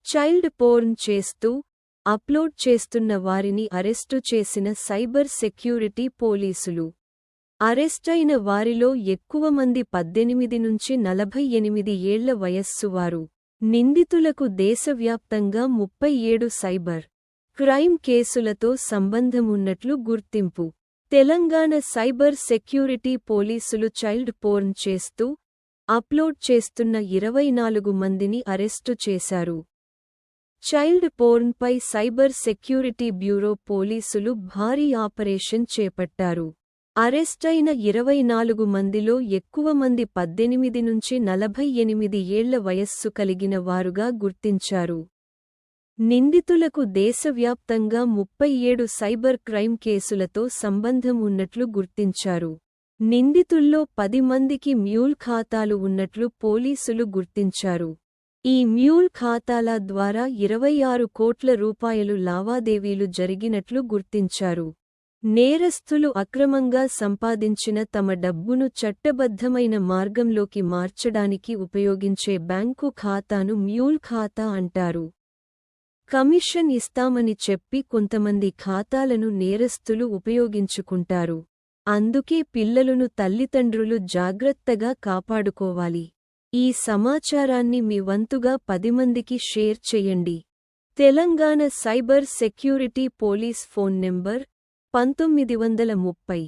Child porn చేస్తూ upload చేస్తున్న వారిని అరెస్టు చేసిన సైబర్ సెక్యూరిటీ పోలీసులు. అరెస్టైన వారిలో ఎక్కువ మంది 18 నుంచి 48 ఏళ్ల వయస్సువారు. నిందితులకు దేశవ్యాప్తంగా 37 సైబర్ క్రైమ్ కేసులతో సంబంధమున్నట్లు గుర్తింపు. తెలంగాణ సైబర్ సెక్యూరిటీ పోలీసులు చైల్డ్ పోర్న్ చేస్తూ అప్లోడ్ చేస్తున్న 24 మందిని అరెస్టు చేశారు. చైల్డ్ పోర్న్పై సైబర్ సెక్యూరిటీ బ్యూరో పోలీసులు భారీ ఆపరేషన్ చేపట్టారు. అరెస్టైన 24 మందిలో ఎక్కువ మంది 18 నుంచి 48 ఏళ్ల వయస్సు కలిగిన వారుగా గుర్తించారు. నిందితులకు దేశవ్యాప్తంగా 37 సైబర్ క్రైమ్ కేసులతో సంబంధం ఉన్నట్లు గుర్తించారు. నిందితుల్లో 10 మందికి మ్యూల్ ఖాతాలు ఉన్నట్లు పోలీసులు గుర్తించారు. ఈ మ్యూల్ ఖాతాల ద్వారా 26 కోట్ల రూపాయలు లావాదేవీలు జరిగినట్లు గుర్తించారు. నేరస్థులు అక్రమంగా సంపాదించిన తమ డబ్బును చట్టబద్ధమైన మార్గంలోకి మార్చడానికి ఉపయోగించే బ్యాంకు ఖాతాను మ్యూల్ ఖాతా అంటారు. కమిషన్ ఇస్తామని చెప్పి కొంతమంది ఖాతాలను నేరస్థులు ఉపయోగించుకుంటారు. అందుకే పిల్లలను తల్లిదండ్రులు జాగ్రత్తగా కాపాడుకోవాలి. ఈ సమాచారాన్ని మీ వంతుగా 10 మందికి షేర్ చెయ్యండి. Telangana cyber security police phone number 1930